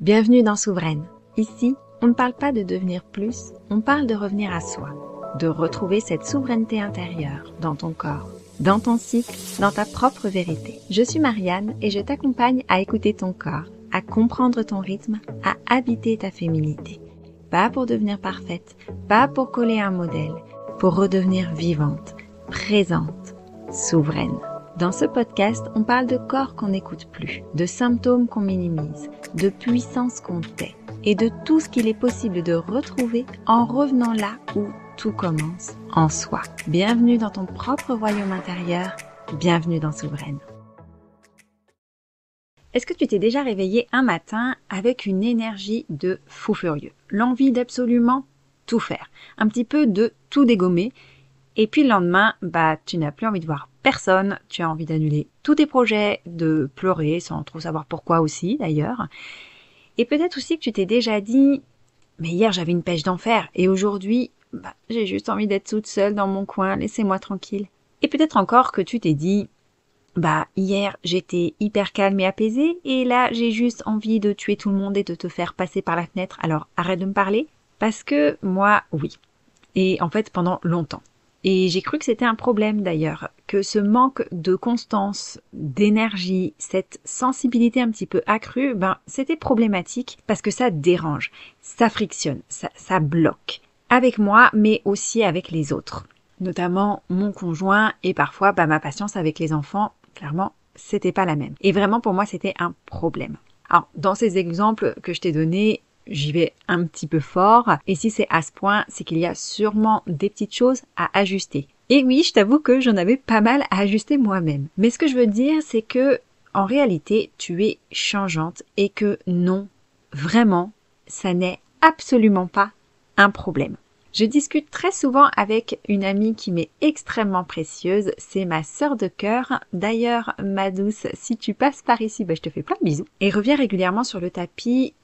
Bienvenue dans Souveraine. Ici, on ne parle pas de devenir plus, on parle de revenir à soi, de retrouver cette souveraineté intérieure dans ton corps, dans ton cycle, dans ta propre vérité. Je suis Marianne et je t'accompagne à écouter ton corps, à comprendre ton rythme, à habiter ta féminité. Pas pour devenir parfaite, pas pour coller un modèle, pour redevenir vivante, présente, souveraine. Dans ce podcast, on parle de corps qu'on n'écoute plus, de symptômes qu'on minimise, de puissance qu'on tait et de tout ce qu'il est possible de retrouver en revenant là où tout commence, en soi. Bienvenue dans ton propre royaume intérieur, bienvenue dans Souveraine. Est-ce que tu t'es déjà réveillé un matin avec une énergie de fou furieux, l'envie d'absolument tout faire, un petit peu de tout dégommer, et puis le lendemain, tu n'as plus envie de voir personne, tu as envie d'annuler tous tes projets, de pleurer sans trop savoir pourquoi aussi d'ailleurs. Et peut-être aussi que tu t'es déjà dit, mais hier j'avais une pêche d'enfer et aujourd'hui, j'ai juste envie d'être toute seule dans mon coin, laissez-moi tranquille. Et peut-être encore que tu t'es dit, hier j'étais hyper calme et apaisée et là j'ai juste envie de tuer tout le monde et de te faire passer par la fenêtre, alors arrête de me parler. Parce que moi, oui. Et en fait pendant longtemps. Et j'ai cru que c'était un problème d'ailleurs, que ce manque de constance, d'énergie, cette sensibilité un petit peu accrue, c'était problématique parce que ça dérange, ça frictionne, ça bloque. Avec moi, mais aussi avec les autres. Notamment mon conjoint et parfois ma patience avec les enfants, clairement, c'était pas la même. Et vraiment pour moi, c'était un problème. Alors, dans ces exemples que je t'ai donnés, j'y vais un petit peu fort, et si c'est à ce point, c'est qu'il y a sûrement des petites choses à ajuster. Et oui, je t'avoue que j'en avais pas mal à ajuster moi-même. Mais ce que je veux dire, c'est que, en réalité, tu es changeante et que non, vraiment, ça n'est absolument pas un problème. Je discute très souvent avec une amie qui m'est extrêmement précieuse, c'est ma sœur de cœur. D'ailleurs, ma douce, si tu passes par ici, je te fais plein de bisous. Et revient régulièrement sur le tapis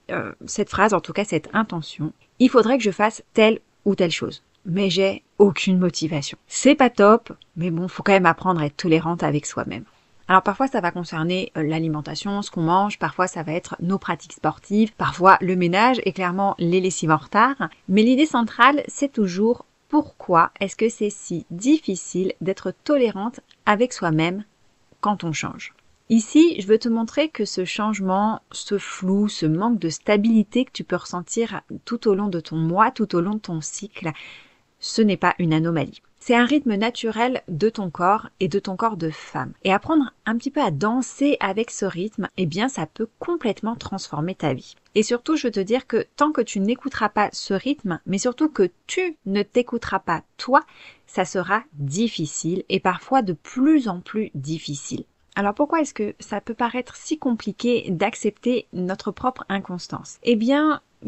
cette phrase, en tout cas cette intention. Il faudrait que je fasse telle ou telle chose. Mais j'ai aucune motivation. C'est pas top, mais bon, faut quand même apprendre à être tolérante avec soi-même. Alors parfois ça va concerner l'alimentation, ce qu'on mange, parfois ça va être nos pratiques sportives, parfois le ménage et clairement les lessives en retard. Mais l'idée centrale, c'est toujours pourquoi est-ce que c'est si difficile d'être tolérante avec soi-même quand on change. Ici, je veux te montrer que ce changement, ce flou, ce manque de stabilité que tu peux ressentir tout au long de ton mois, tout au long de ton cycle, ce n'est pas une anomalie. C'est un rythme naturel de ton corps et de ton corps de femme. Et apprendre un petit peu à danser avec ce rythme, ça peut complètement transformer ta vie. Et surtout, je veux te dire que tant que tu n'écouteras pas ce rythme, mais surtout que tu ne t'écouteras pas toi, ça sera difficile et parfois de plus en plus difficile. Alors pourquoi est-ce que ça peut paraître si compliqué d'accepter notre propre inconstance ?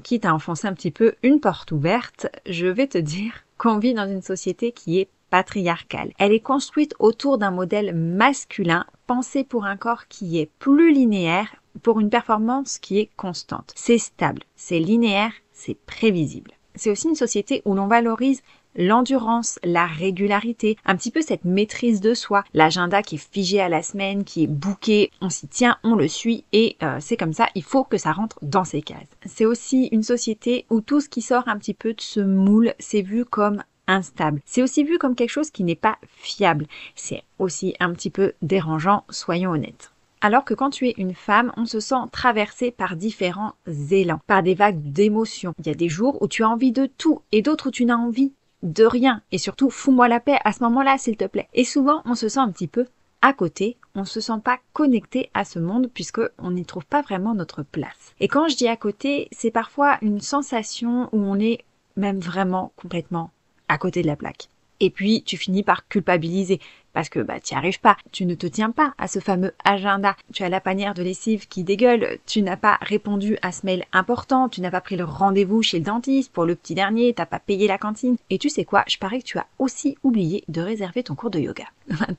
Quitte à enfoncer un petit peu une porte ouverte, je vais te dire qu'on vit dans une société qui est patriarcale. Elle est construite autour d'un modèle masculin, pensé pour un corps qui est plus linéaire, pour une performance qui est constante. C'est stable, c'est linéaire, c'est prévisible. C'est aussi une société où l'on valorise l'endurance, la régularité, un petit peu cette maîtrise de soi, l'agenda qui est figé à la semaine, qui est booké, on s'y tient, on le suit et c'est comme ça, il faut que ça rentre dans ces cases. C'est aussi une société où tout ce qui sort un petit peu de ce moule, c'est vu comme instable. C'est aussi vu comme quelque chose qui n'est pas fiable. C'est aussi un petit peu dérangeant, soyons honnêtes. Alors que quand tu es une femme, on se sent traversée par différents élans, par des vagues d'émotions. Il y a des jours où tu as envie de tout et d'autres où tu n'as envie de rien. Et surtout, fous-moi la paix à ce moment-là, s'il te plaît. Et souvent, on se sent un petit peu à côté. On se sent pas connecté à ce monde puisque on n'y trouve pas vraiment notre place. Et quand je dis à côté, c'est parfois une sensation où on est même vraiment complètement à côté de la plaque. Et puis, tu finis par culpabiliser parce que tu n'y arrives pas. Tu ne te tiens pas à ce fameux agenda. Tu as la panière de lessive qui dégueule. Tu n'as pas répondu à ce mail important. Tu n'as pas pris le rendez-vous chez le dentiste pour le petit dernier. Tu n'as pas payé la cantine. Et tu sais quoi? Je parie que tu as aussi oublié de réserver ton cours de yoga.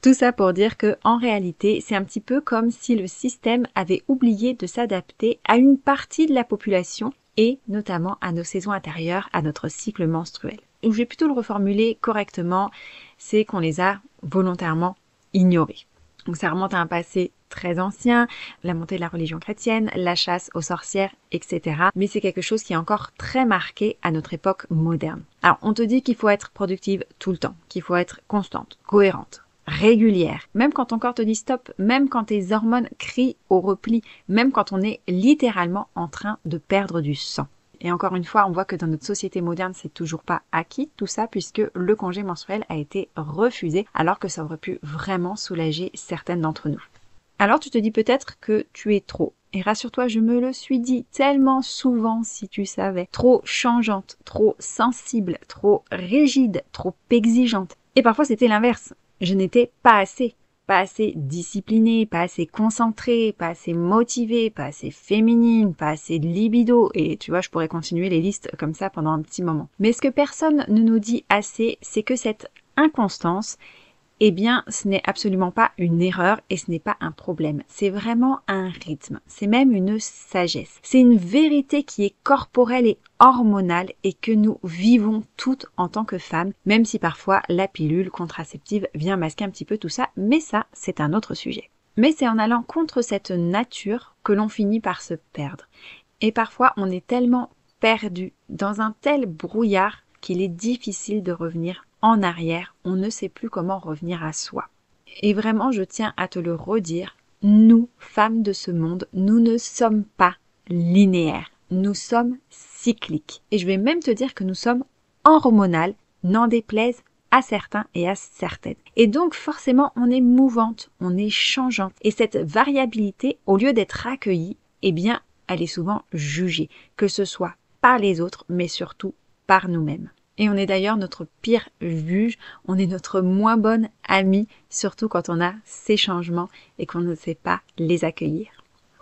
Tout ça pour dire que, en réalité, c'est un petit peu comme si le système avait oublié de s'adapter à une partie de la population et notamment à nos saisons intérieures, à notre cycle menstruel. Ou je vais plutôt le reformuler correctement, c'est qu'on les a volontairement ignorés. Donc ça remonte à un passé très ancien, la montée de la religion chrétienne, la chasse aux sorcières, etc. Mais c'est quelque chose qui est encore très marqué à notre époque moderne. Alors, on te dit qu'il faut être productive tout le temps, qu'il faut être constante, cohérente, régulière, même quand ton corps te dit stop, même quand tes hormones crient au repli, même quand on est littéralement en train de perdre du sang. Et encore une fois, on voit que dans notre société moderne, c'est toujours pas acquis tout ça puisque le congé menstruel a été refusé alors que ça aurait pu vraiment soulager certaines d'entre nous. Alors tu te dis peut-être que tu es trop. Et rassure-toi, je me le suis dit tellement souvent si tu savais. Trop changeante, trop sensible, trop rigide, trop exigeante. Et parfois c'était l'inverse. Je n'étais pas assez disciplinée, pas assez concentrée, pas assez motivée, pas assez féminine, pas assez de libido. Et tu vois, je pourrais continuer les listes comme ça pendant un petit moment. Mais ce que personne ne nous dit assez, c'est que cette inconstance, eh bien, ce n'est absolument pas une erreur et ce n'est pas un problème. C'est vraiment un rythme. C'est même une sagesse. C'est une vérité qui est corporelle et hormonale et que nous vivons toutes en tant que femmes, même si parfois la pilule contraceptive vient masquer un petit peu tout ça, mais ça, c'est un autre sujet. Mais c'est en allant contre cette nature que l'on finit par se perdre. Et parfois, on est tellement perdu dans un tel brouillard qu'il est difficile de revenir en arrière, on ne sait plus comment revenir à soi. Et vraiment, je tiens à te le redire, nous, femmes de ce monde, nous ne sommes pas linéaires, nous sommes cycliques. Et je vais même te dire que nous sommes hormonales, n'en déplaise à certains et à certaines. Et donc forcément, on est mouvante, on est changeante. Et cette variabilité, au lieu d'être accueillie, eh bien, elle est souvent jugée, que ce soit par les autres, mais surtout par nous-mêmes. Et on est d'ailleurs notre pire juge, on est notre moins bonne amie, surtout quand on a ces changements et qu'on ne sait pas les accueillir.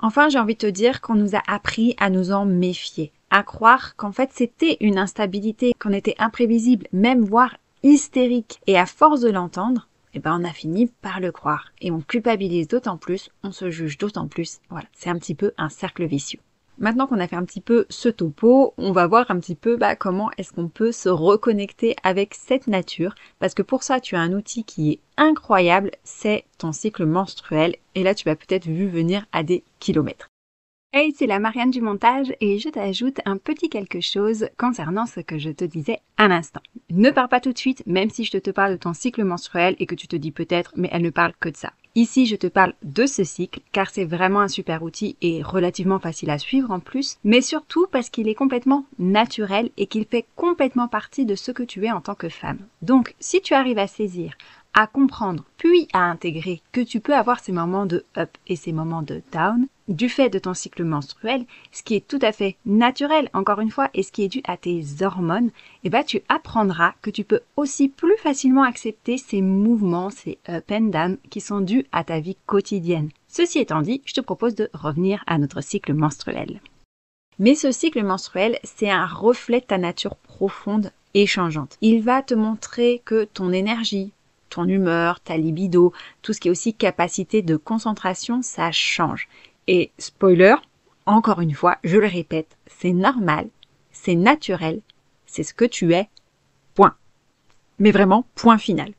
Enfin, j'ai envie de te dire qu'on nous a appris à nous en méfier, à croire qu'en fait c'était une instabilité, qu'on était imprévisible, même voire hystérique. Et à force de l'entendre, eh ben on a fini par le croire. Et on culpabilise d'autant plus, on se juge d'autant plus. Voilà, c'est un petit peu un cercle vicieux. Maintenant qu'on a fait un petit peu ce topo, on va voir un petit peu comment est-ce qu'on peut se reconnecter avec cette nature. Parce que pour ça, tu as un outil qui est incroyable, c'est ton cycle menstruel. Et là, tu vas peut-être vu venir à des kilomètres. Hey, c'est la Marianne du montage et je t'ajoute un petit quelque chose concernant ce que je te disais à l'instant. Ne pars pas tout de suite, même si je te parle de ton cycle menstruel et que tu te dis peut-être, mais elle ne parle que de ça. Ici, je te parle de ce cycle car c'est vraiment un super outil et relativement facile à suivre en plus, mais surtout parce qu'il est complètement naturel et qu'il fait complètement partie de ce que tu es en tant que femme. Donc, si tu arrives à saisir, à comprendre, puis à intégrer que tu peux avoir ces moments de up et ces moments de down, du fait de ton cycle menstruel, ce qui est tout à fait naturel, encore une fois, et ce qui est dû à tes hormones, eh ben, tu apprendras que tu peux aussi plus facilement accepter ces mouvements, ces up and down qui sont dus à ta vie quotidienne. Ceci étant dit, je te propose de revenir à notre cycle menstruel. Mais ce cycle menstruel, c'est un reflet de ta nature profonde et changeante. Il va te montrer que ton énergie, ton humeur, ta libido, tout ce qui est aussi capacité de concentration, ça change. Et spoiler, encore une fois, je le répète, c'est normal, c'est naturel, c'est ce que tu es, point. Mais vraiment, point final.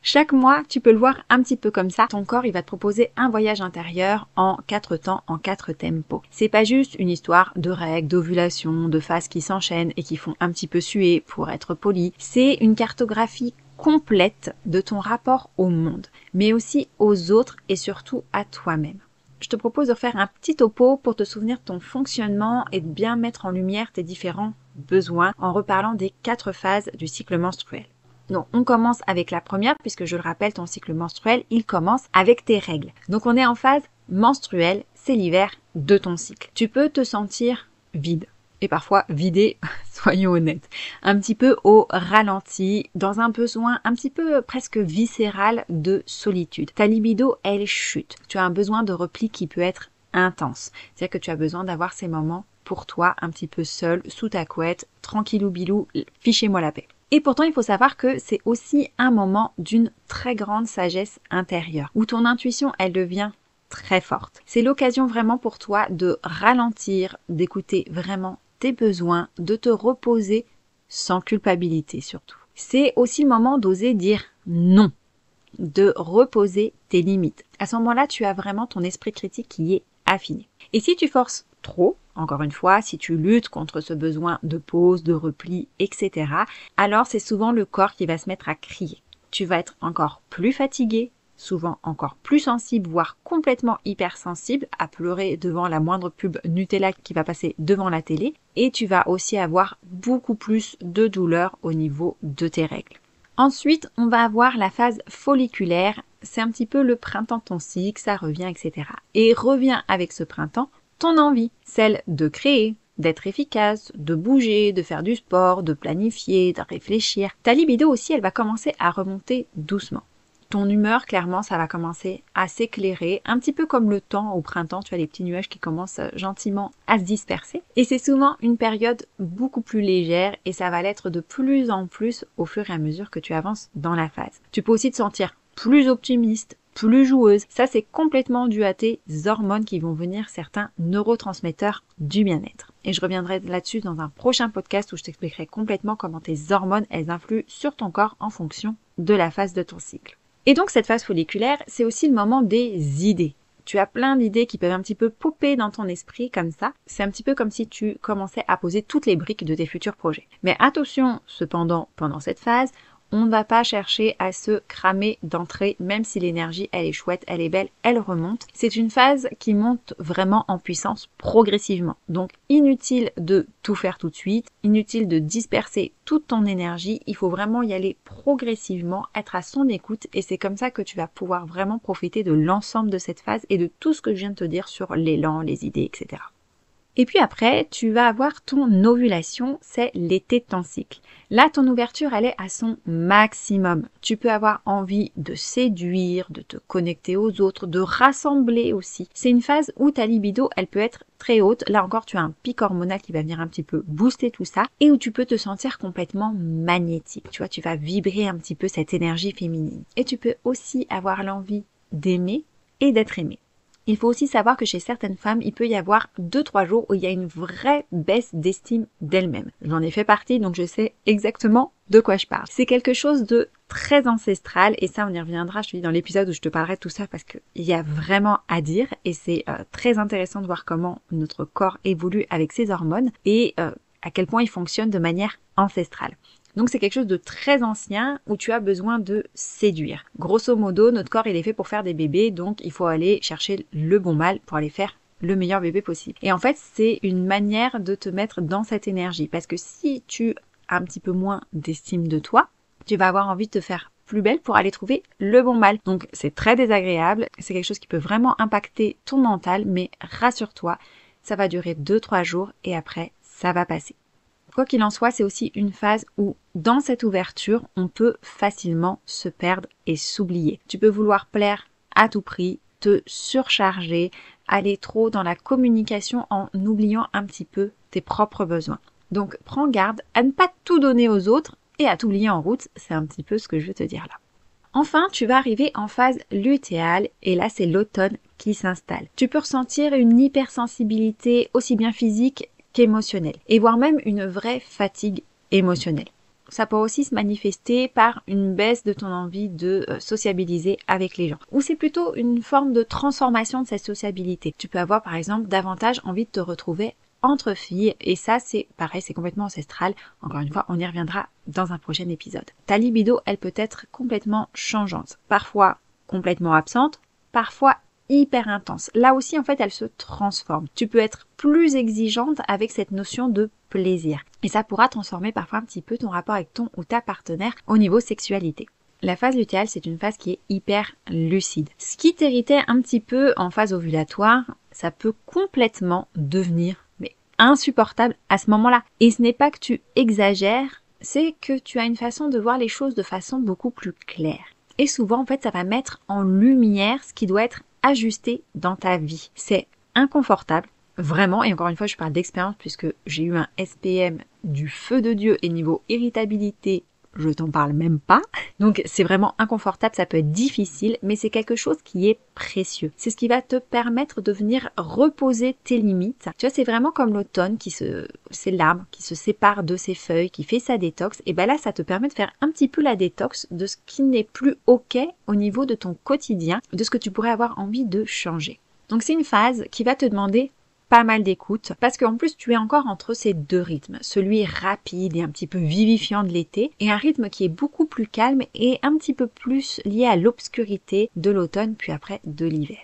Chaque mois, tu peux le voir un petit peu comme ça. Ton corps, il va te proposer un voyage intérieur en 4 temps, en 4 tempos. C'est pas juste une histoire de règles, d'ovulation, de phases qui s'enchaînent et qui font un petit peu suer pour être poli. C'est une cartographie complète de ton rapport au monde, mais aussi aux autres et surtout à toi-même. Je te propose de faire un petit topo pour te souvenir de ton fonctionnement et de bien mettre en lumière tes différents besoins en reparlant des 4 phases du cycle menstruel. Donc, on commence avec la première, puisque je le rappelle, ton cycle menstruel, il commence avec tes règles. Donc, on est en phase menstruelle, c'est l'hiver de ton cycle. Tu peux te sentir vide. Et parfois vidé, soyons honnêtes, un petit peu au ralenti, dans un besoin un petit peu presque viscéral de solitude. Ta libido, elle chute. Tu as un besoin de repli qui peut être intense. C'est-à-dire que tu as besoin d'avoir ces moments pour toi, un petit peu seul, sous ta couette, tranquillou bilou, fichez-moi la paix. Et pourtant, il faut savoir que c'est aussi un moment d'une très grande sagesse intérieure, où ton intuition, elle devient très forte. C'est l'occasion vraiment pour toi de ralentir, d'écouter vraiment tes besoins, de te reposer sans culpabilité surtout. C'est aussi le moment d'oser dire non. de reposer tes limites. À ce moment-là, tu as vraiment ton esprit critique qui est affiné. Et si tu forces trop, encore une fois, si tu luttes contre ce besoin de pause, de repli, etc., alors c'est souvent le corps qui va se mettre à crier. Tu vas être encore plus fatigué, souvent encore plus sensible, voire complètement hypersensible, à pleurer devant la moindre pub Nutella qui va passer devant la télé, et tu vas aussi avoir beaucoup plus de douleur au niveau de tes règles. Ensuite, on va avoir la phase folliculaire, c'est un petit peu le printemps de ton cycle, ça revient, etc. Et revient avec ce printemps ton envie, celle de créer, d'être efficace, de bouger, de faire du sport, de planifier, de réfléchir. Ta libido aussi, elle va commencer à remonter doucement. Ton humeur, clairement, ça va commencer à s'éclairer, un petit peu comme le temps au printemps, tu as les petits nuages qui commencent gentiment à se disperser. Et c'est souvent une période beaucoup plus légère et ça va l'être de plus en plus au fur et à mesure que tu avances dans la phase. Tu peux aussi te sentir plus optimiste, plus joueuse. Ça, c'est complètement dû à tes hormones qui vont venir certains neurotransmetteurs du bien-être. Et je reviendrai là-dessus dans un prochain podcast où je t'expliquerai complètement comment tes hormones, elles influent sur ton corps en fonction de la phase de ton cycle. Et donc cette phase folliculaire, c'est aussi le moment des idées. Tu as plein d'idées qui peuvent un petit peu popper dans ton esprit comme ça. C'est un petit peu comme si tu commençais à poser toutes les briques de tes futurs projets. Mais attention, cependant, pendant cette phase, on ne va pas chercher à se cramer d'entrée, même si l'énergie, elle est chouette, elle est belle, elle remonte. C'est une phase qui monte vraiment en puissance progressivement. Donc, inutile de tout faire tout de suite, inutile de disperser toute ton énergie. Il faut vraiment y aller progressivement, être à son écoute et c'est comme ça que tu vas pouvoir vraiment profiter de l'ensemble de cette phase et de tout ce que je viens de te dire sur l'élan, les idées, etc. Et puis après, tu vas avoir ton ovulation, c'est l'été de ton cycle. Là, ton ouverture, elle est à son maximum. Tu peux avoir envie de séduire, de te connecter aux autres, de rassembler aussi. C'est une phase où ta libido, elle peut être très haute. Là encore, tu as un pic hormonal qui va venir un petit peu booster tout ça et où tu peux te sentir complètement magnétique. Tu vois, tu vas vibrer un petit peu cette énergie féminine. Et tu peux aussi avoir l'envie d'aimer et d'être aimé. Il faut aussi savoir que chez certaines femmes, il peut y avoir 2-3 jours où il y a une vraie baisse d'estime d'elle-même. J'en ai fait partie, donc je sais exactement de quoi je parle. C'est quelque chose de très ancestral et ça, on y reviendra, je te dis, dans l'épisode où je te parlerai de tout ça parce qu'il y a vraiment à dire et c'est très intéressant de voir comment notre corps évolue avec ses hormones et à quel point il fonctionne de manière ancestrale. Donc c'est quelque chose de très ancien où tu as besoin de séduire. Grosso modo, notre corps il est fait pour faire des bébés, donc il faut aller chercher le bon mâle pour aller faire le meilleur bébé possible. Et en fait, c'est une manière de te mettre dans cette énergie parce que si tu as un petit peu moins d'estime de toi, tu vas avoir envie de te faire plus belle pour aller trouver le bon mâle. Donc c'est très désagréable, c'est quelque chose qui peut vraiment impacter ton mental, mais rassure-toi, ça va durer 2-3 jours et après, ça va passer. Quoi qu'il en soit, c'est aussi une phase où, dans cette ouverture, on peut facilement se perdre et s'oublier. Tu peux vouloir plaire à tout prix, te surcharger, aller trop dans la communication en oubliant un petit peu tes propres besoins. Donc, prends garde à ne pas tout donner aux autres et à t'oublier en route. C'est un petit peu ce que je veux te dire là. Enfin, tu vas arriver en phase lutéale et là, c'est l'automne qui s'installe. Tu peux ressentir une hypersensibilité aussi bien physique qu'émotionnelle, et voire même une vraie fatigue émotionnelle. Ça peut aussi se manifester par une baisse de ton envie de sociabiliser avec les gens, ou c'est plutôt une forme de transformation de cette sociabilité. Tu peux avoir par exemple davantage envie de te retrouver entre filles, et ça c'est pareil, c'est complètement ancestral. Encore une fois, on y reviendra dans un prochain épisode. Ta libido, elle peut être complètement changeante, parfois complètement absente, parfois hyper intense. Là aussi, en fait, elle se transforme. Tu peux être plus exigeante avec cette notion de plaisir. Et ça pourra transformer parfois un petit peu ton rapport avec ton ou ta partenaire au niveau sexualité. La phase lutéale, c'est une phase qui est hyper lucide. Ce qui t'irritait un petit peu en phase ovulatoire, ça peut complètement devenir insupportable à ce moment-là. Et ce n'est pas que tu exagères, c'est que tu as une façon de voir les choses de façon beaucoup plus claire. Et souvent, en fait, ça va mettre en lumière ce qui doit être ajusté dans ta vie. C'est inconfortable, vraiment, et encore une fois, je parle d'expérience puisque j'ai eu un SPM du feu de Dieu et niveau irritabilité je t'en parle même pas. Donc c'est vraiment inconfortable, ça peut être difficile, mais c'est quelque chose qui est précieux. C'est ce qui va te permettre de venir reposer tes limites. Tu vois, c'est vraiment comme l'automne c'est l'arbre qui se sépare de ses feuilles, qui fait sa détox. Et ben là, ça te permet de faire un petit peu la détox de ce qui n'est plus OK au niveau de ton quotidien, de ce que tu pourrais avoir envie de changer. Donc c'est une phase qui va te demander pas mal d'écoute parce qu'en plus tu es encore entre ces deux rythmes, celui rapide et un petit peu vivifiant de l'été et un rythme qui est beaucoup plus calme et un petit peu plus lié à l'obscurité de l'automne puis après de l'hiver.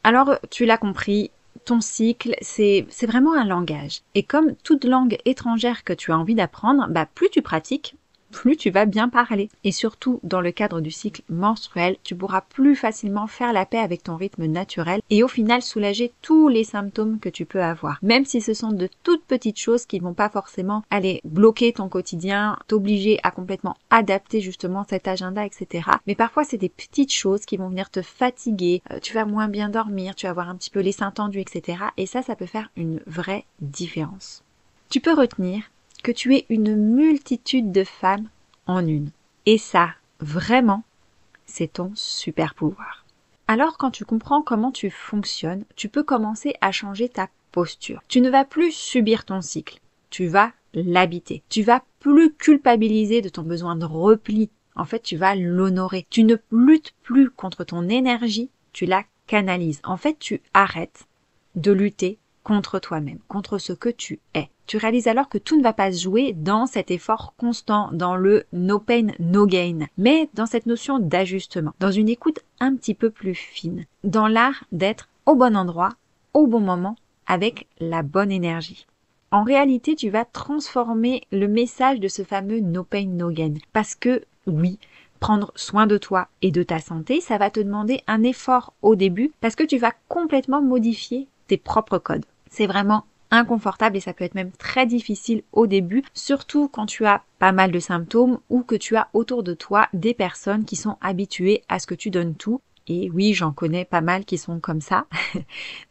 Alors tu l'as compris, ton cycle c'est vraiment un langage et comme toute langue étrangère que tu as envie d'apprendre, plus tu pratiques, plus tu vas bien parler. Et surtout, dans le cadre du cycle menstruel, tu pourras plus facilement faire la paix avec ton rythme naturel et au final soulager tous les symptômes que tu peux avoir. Même si ce sont de toutes petites choses qui ne vont pas forcément aller bloquer ton quotidien, t'obliger à complètement adapter justement cet agenda, etc. Mais parfois, c'est des petites choses qui vont venir te fatiguer, tu vas moins bien dormir, tu vas avoir un petit peu les seins tendus, etc. Et ça peut faire une vraie différence. Tu peux retenir que tu es une multitude de femmes en une. Et ça, vraiment, c'est ton super pouvoir. Alors, quand tu comprends comment tu fonctionnes, tu peux commencer à changer ta posture. Tu ne vas plus subir ton cycle, tu vas l'habiter. Tu vas plus culpabiliser de ton besoin de repli. En fait, tu vas l'honorer. Tu ne luttes plus contre ton énergie, tu la canalises. En fait, tu arrêtes de lutter contre toi-même, contre ce que tu es. Tu réalises alors que tout ne va pas se jouer dans cet effort constant, dans le no pain, no gain, mais dans cette notion d'ajustement, dans une écoute un petit peu plus fine, dans l'art d'être au bon endroit, au bon moment, avec la bonne énergie. En réalité, tu vas transformer le message de ce fameux no pain, no gain, parce que oui, prendre soin de toi et de ta santé, ça va te demander un effort au début, parce que tu vas complètement modifier tes propres codes. C'est vraiment inconfortable et ça peut être même très difficile au début, surtout quand tu as pas mal de symptômes ou que tu as autour de toi des personnes qui sont habituées à ce que tu donnes tout. Et oui, j'en connais pas mal qui sont comme ça,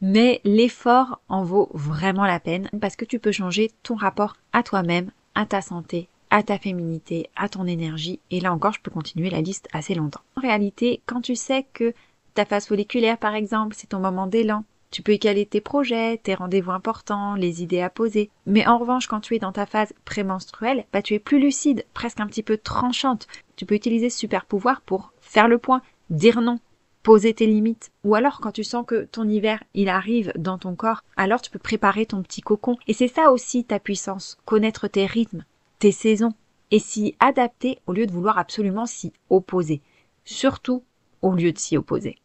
mais l'effort en vaut vraiment la peine parce que tu peux changer ton rapport à toi-même, à ta santé, à ta féminité, à ton énergie. Et là encore, je peux continuer la liste assez longtemps. En réalité, quand tu sais que ta phase folliculaire, par exemple, c'est ton moment d'élan, tu peux y caler tes projets, tes rendez-vous importants, les idées à poser. Mais en revanche, quand tu es dans ta phase prémenstruelle, tu es plus lucide, presque un petit peu tranchante. Tu peux utiliser ce super pouvoir pour faire le point, dire non, poser tes limites. Ou alors, quand tu sens que ton hiver, il arrive dans ton corps, alors tu peux préparer ton petit cocon. Et c'est ça aussi ta puissance, connaître tes rythmes, tes saisons, et s'y adapter au lieu de vouloir absolument s'y opposer. Surtout au lieu de s'y opposer.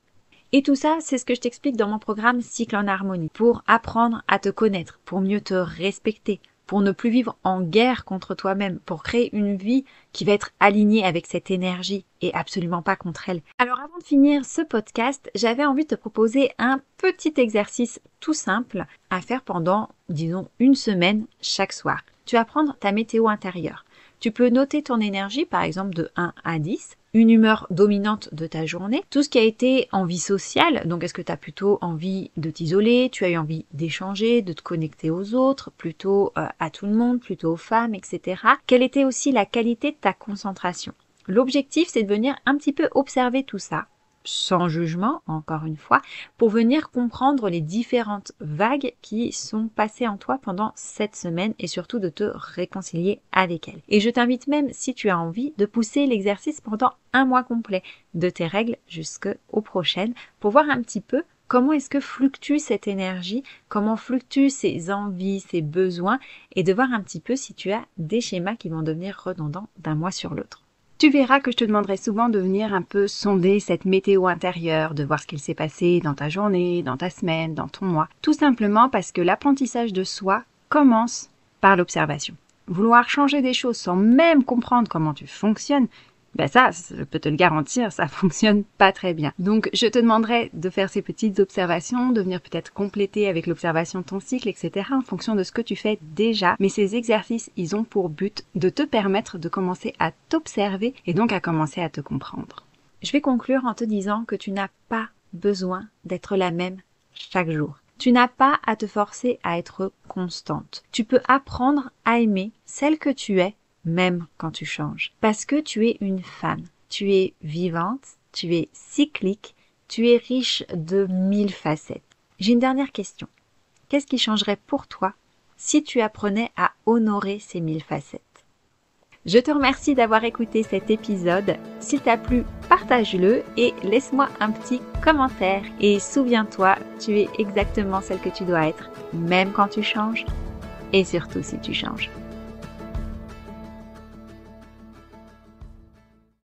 Et tout ça, c'est ce que je t'explique dans mon programme Cycle en harmonie, pour apprendre à te connaître, pour mieux te respecter, pour ne plus vivre en guerre contre toi-même, pour créer une vie qui va être alignée avec cette énergie et absolument pas contre elle. Alors avant de finir ce podcast, j'avais envie de te proposer un petit exercice tout simple à faire pendant, disons, une semaine chaque soir. Tu vas prendre ta météo intérieure. Tu peux noter ton énergie, par exemple de 1 à 10, une humeur dominante de ta journée, tout ce qui a été en vie sociale, donc est-ce que tu as plutôt envie de t'isoler, tu as eu envie d'échanger, de te connecter aux autres, plutôt à tout le monde, plutôt aux femmes, etc. Quelle était aussi la qualité de ta concentration? L'objectif, c'est de venir un petit peu observer tout ça, sans jugement, encore une fois, pour venir comprendre les différentes vagues qui sont passées en toi pendant cette semaine et surtout de te réconcilier avec elles. Et je t'invite même, si tu as envie, de pousser l'exercice pendant un mois complet, de tes règles jusqu'aux prochaines, pour voir un petit peu comment est-ce que fluctue cette énergie, comment fluctuent ces envies, ces besoins, et de voir un petit peu si tu as des schémas qui vont devenir redondants d'un mois sur l'autre. Tu verras que je te demanderai souvent de venir un peu sonder cette météo intérieure, de voir ce qu'il s'est passé dans ta journée, dans ta semaine, dans ton mois. Tout simplement parce que l'apprentissage de soi commence par l'observation. Vouloir changer des choses sans même comprendre comment tu fonctionnes, ça, je peux te le garantir, ça fonctionne pas très bien. Donc, je te demanderai de faire ces petites observations, de venir peut-être compléter avec l'observation de ton cycle, etc. en fonction de ce que tu fais déjà. Mais ces exercices, ils ont pour but de te permettre de commencer à t'observer et donc à commencer à te comprendre. Je vais conclure en te disant que tu n'as pas besoin d'être la même chaque jour. Tu n'as pas à te forcer à être constante. Tu peux apprendre à aimer celle que tu es même quand tu changes. Parce que tu es une femme, tu es vivante, tu es cyclique, tu es riche de 1000 facettes. J'ai une dernière question. Qu'est-ce qui changerait pour toi si tu apprenais à honorer ces 1000 facettes? Je te remercie d'avoir écouté cet épisode. S'il t'a plu, partage-le et laisse-moi un petit commentaire. Et souviens-toi, tu es exactement celle que tu dois être, même quand tu changes et surtout si tu changes.